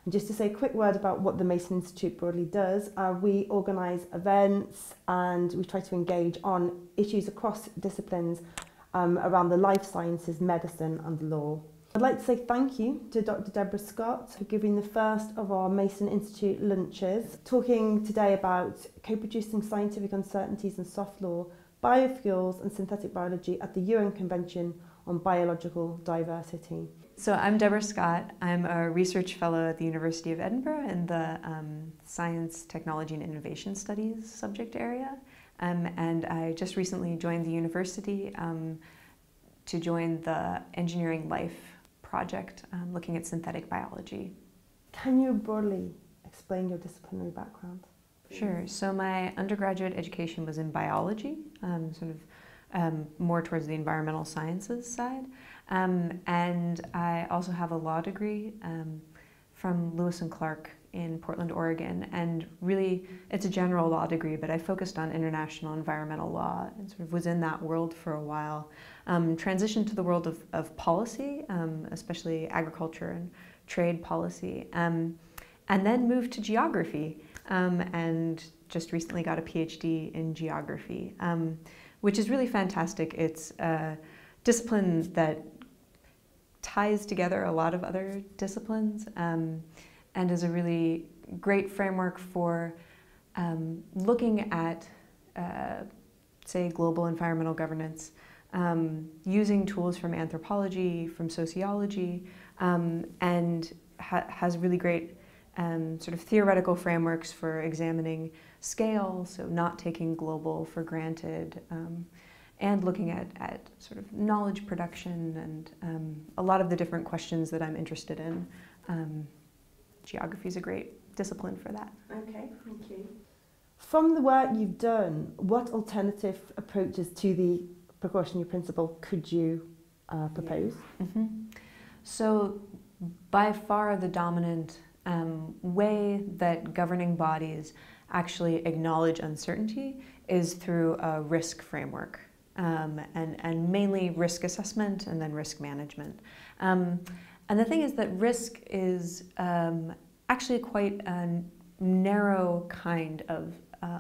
And just to say a quick word about what the Mason Institute broadly does, we organise events and we try to engage on issues across disciplines around the life sciences, medicine and the law. I'd like to say thank you to Dr. Deborah Scott for giving the first of our Mason Institute lunches, talking today about co-producing scientific uncertainties in soft law, biofuels and synthetic biology at the UN Convention on Biological Diversity. So I'm Deborah Scott. I'm a research fellow at the University of Edinburgh in the Science, Technology and Innovation Studies subject area. And I just recently joined the university to join the Engineering Life project looking at synthetic biology. Can you broadly explain your disciplinary background? Sure. So my undergraduate education was in biology, more towards the environmental sciences side. And I also have a law degree from Lewis and Clark in Portland, Oregon. And really, it's a general law degree, but I focused on international environmental law and sort of was in that world for a while. Transitioned to the world of policy, especially agriculture and trade policy. And then moved to geography and just recently got a PhD in geography, which is really fantastic. It's a discipline that ties together a lot of other disciplines and is a really great framework for looking at, say, global environmental governance, using tools from anthropology, from sociology, and has really great sort of theoretical frameworks for examining scale, so not taking global for granted, and looking at sort of knowledge production and a lot of the different questions that I'm interested in. Geography is a great discipline for that. Okay, thank you. From the work you've done, what alternative approaches to the precautionary principle could you propose? Mm-hmm. So by far the dominant way that governing bodies actually acknowledge uncertainty is through a risk framework, and mainly risk assessment and then risk management. And the thing is that risk is actually quite a narrow kind of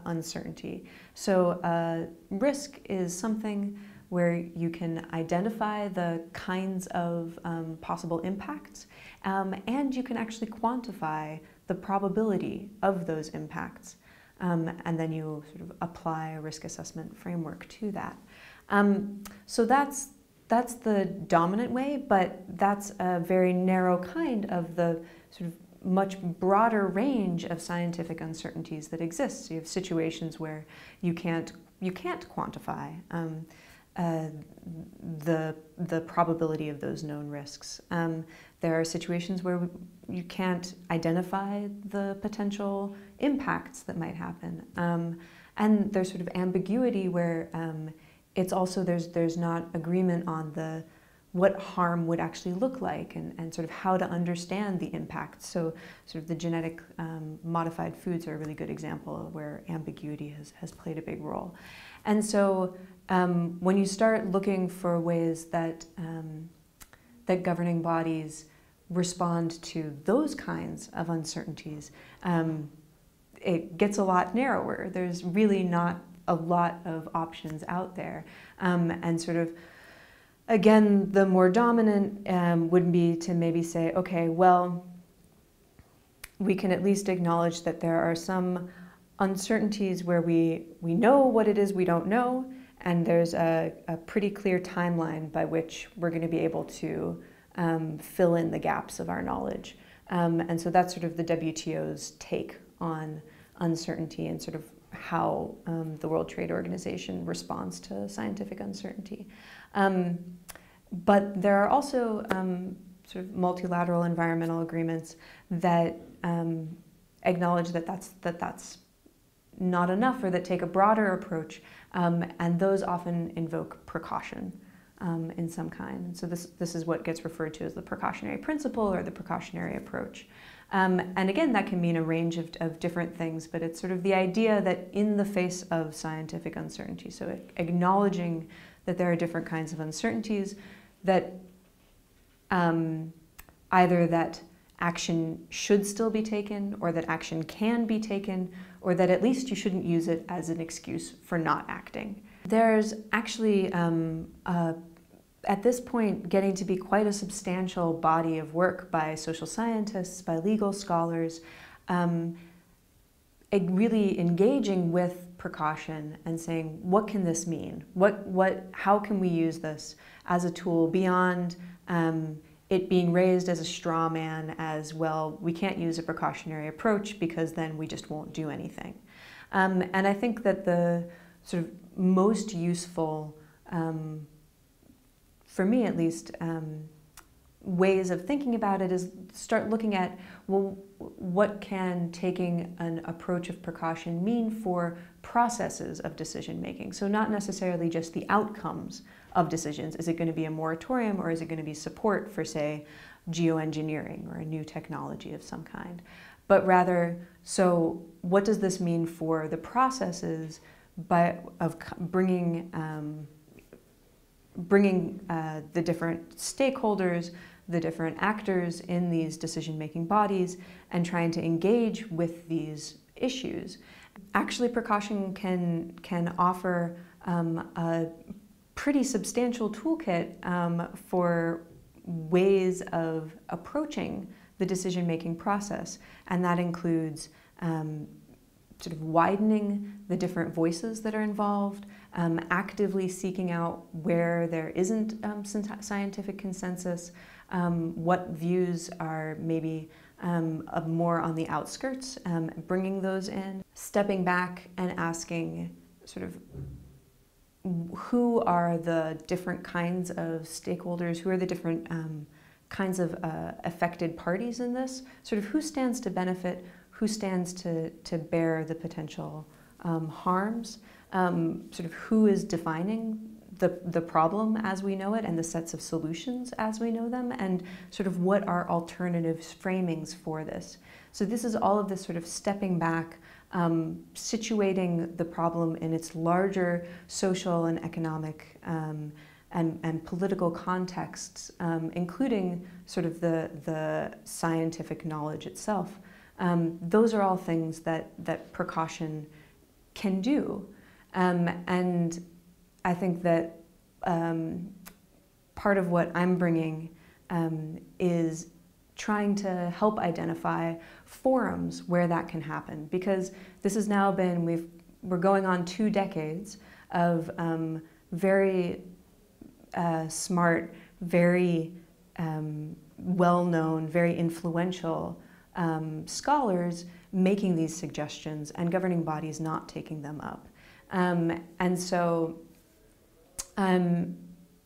uncertainty. So risk is something where you can identify the kinds of possible impacts, and you can actually quantify the probability of those impacts. And then you sort of apply a risk assessment framework to that. So that's the dominant way, but that's a very narrow kind of the sort of much broader range of scientific uncertainties that exist. So you have situations where you can't quantify the probability of those known risks. There are situations where you can't identify the potential impacts that might happen. And there's sort of ambiguity where it's also there's not agreement on what harm would actually look like and sort of how to understand the impact. So sort of the genetic modified foods are a really good example of where ambiguity has played a big role. And so when you start looking for ways that that governing bodies respond to those kinds of uncertainties, it gets a lot narrower. There's really not a lot of options out there. And sort of, again, the more dominant would be to maybe say, okay, well, we can at least acknowledge that there are some uncertainties where we know what it is we don't know, and there's a pretty clear timeline by which we're going to be able to fill in the gaps of our knowledge. And so that's sort of the WTO's take on uncertainty and sort of how the World Trade Organization responds to scientific uncertainty. But there are also sort of multilateral environmental agreements that acknowledge that that's not enough, or that take a broader approach, and those often invoke precaution in some kind. And so this is what gets referred to as the precautionary principle or the precautionary approach. And again, that can mean a range of different things, but it's sort of the idea that in the face of scientific uncertainty, so acknowledging that there are different kinds of uncertainties, that either that action should still be taken, or that action can be taken, or that at least you shouldn't use it as an excuse for not acting. There's actually, at this point, getting to be quite a substantial body of work by social scientists, by legal scholars, really engaging with precaution and saying, what can this mean? How can we use this as a tool beyond it being raised as a straw man as, well, we can't use a precautionary approach because then we just won't do anything. And I think that the sort of most useful, for me at least, ways of thinking about it is start looking at, well, what can taking an approach of precaution mean for processes of decision making? So not necessarily just the outcomes of decisions. Is it going to be a moratorium, or is it going to be support for, say, geoengineering or a new technology of some kind? But rather, so what does this mean for the processes of bringing the different stakeholders, the different actors in these decision-making bodies, and trying to engage with these issues. Actually, precaution can offer a pretty substantial toolkit for ways of approaching the decision-making process, and that includes sort of widening the different voices that are involved, actively seeking out where there isn't scientific consensus, what views are maybe more on the outskirts, bringing those in, stepping back and asking sort of who are the different kinds of stakeholders, who are the different kinds of affected parties in this, sort of who stands to benefit, who stands to bear the potential harms, sort of who is defining the problem as we know it and the sets of solutions as we know them, and sort of what are alternative framings for this. So this is all of this sort of stepping back, situating the problem in its larger social and economic and political contexts, including sort of the scientific knowledge itself. Those are all things that precaution can do. And I think that part of what I'm bringing is trying to help identify forums where that can happen, because this has now been, we're going on 2 decades of very smart, very well-known, very influential scholars making these suggestions and governing bodies not taking them up. And so I'm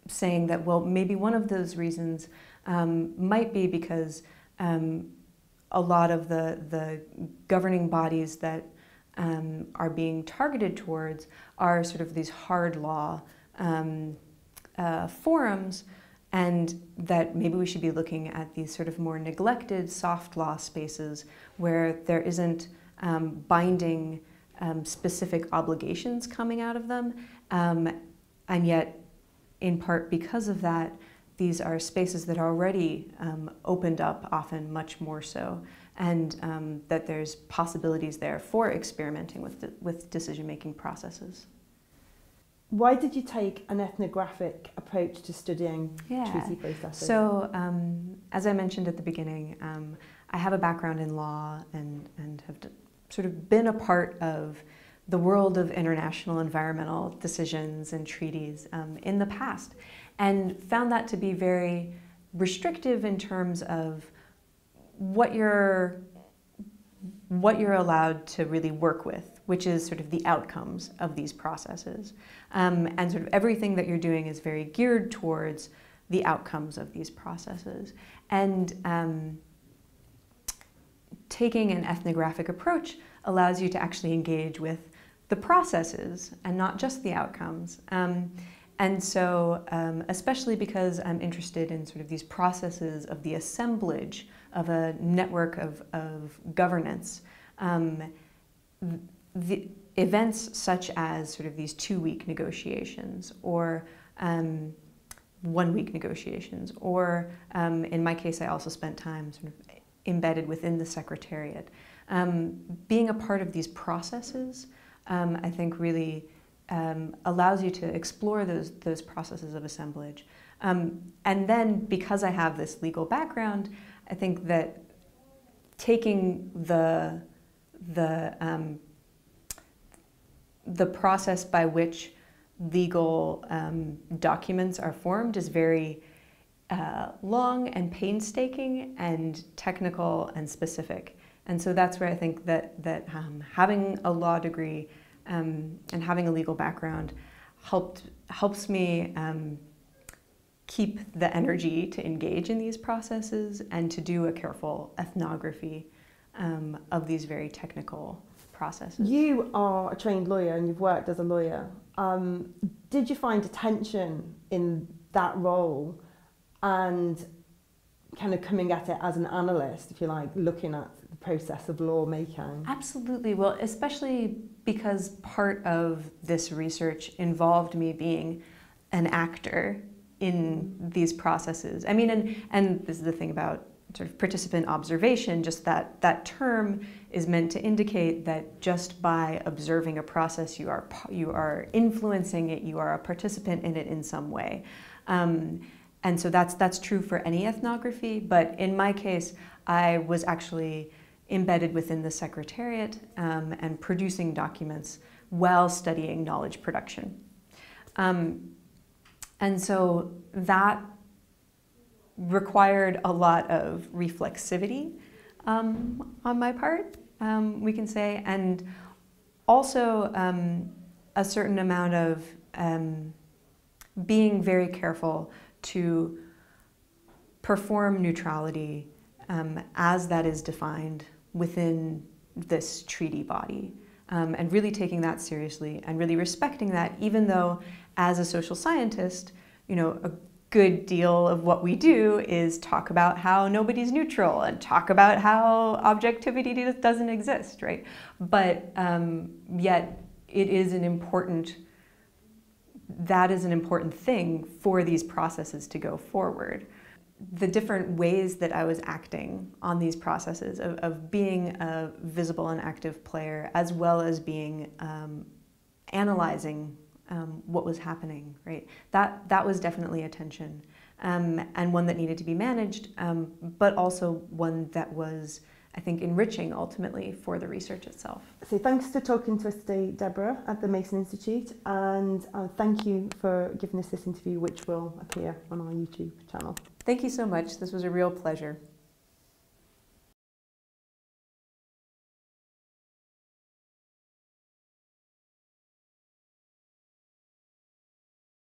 saying that, well, maybe one of those reasons might be because a lot of the governing bodies that are being targeted towards are sort of these hard law forums, and that maybe we should be looking at these sort of more neglected soft law spaces where there isn't binding specific obligations coming out of them, and yet in part because of that, these are spaces that are already opened up, often much more so, and that there's possibilities there for experimenting with decision-making processes. Why did you take an ethnographic approach to studying treaty processes? So, as I mentioned at the beginning, I have a background in law and have sort of been a part of the world of international environmental decisions and treaties in the past, and found that to be very restrictive in terms of what you're allowed to really work with, which is sort of the outcomes of these processes. And sort of everything that you're doing is very geared towards the outcomes of these processes. And taking an ethnographic approach allows you to actually engage with the processes and not just the outcomes. And so, especially because I'm interested in sort of these processes of the assemblage of a network of governance, the events such as sort of these 2-week negotiations or 1-week negotiations, or in my case, I also spent time sort of embedded within the Secretariat. Being a part of these processes, I think really allows you to explore those processes of assemblage. And then, because I have this legal background, I think that taking the process by which legal documents are formed is very long and painstaking and technical and specific. And so that's where I think that having a law degree and having a legal background helps me keep the energy to engage in these processes and to do a careful ethnography of these very technical processes. You are a trained lawyer and you've worked as a lawyer. Did you find a tension in that role and kind of coming at it as an analyst, if you like, looking at the process of lawmaking? Absolutely. Well, especially because part of this research involved me being an actor in these processes. I mean, and this is the thing about sort of participant observation, just that term is meant to indicate that just by observing a process, you are influencing it, you are a participant in it in some way. And so that's true for any ethnography, but in my case, I was actually embedded within the Secretariat and producing documents while studying knowledge production. And so that required a lot of reflexivity on my part, we can say, and also a certain amount of being very careful to perform neutrality as that is defined within this treaty body, and really taking that seriously and really respecting that, even though as a social scientist, you know, a good deal of what we do is talk about how nobody's neutral and talk about how objectivity doesn't exist, right? But yet it is an important, that is an important thing for these processes to go forward. The different ways that I was acting on these processes of being a visible and active player, as well as being analyzing what was happening, right? That was definitely a tension, and one that needed to be managed, but also one that was, I think, enriching ultimately for the research itself. So thanks for talking to us today, Deborah, at the Mason Institute, and thank you for giving us this interview, which will appear on our YouTube channel. Thank you so much. This was a real pleasure.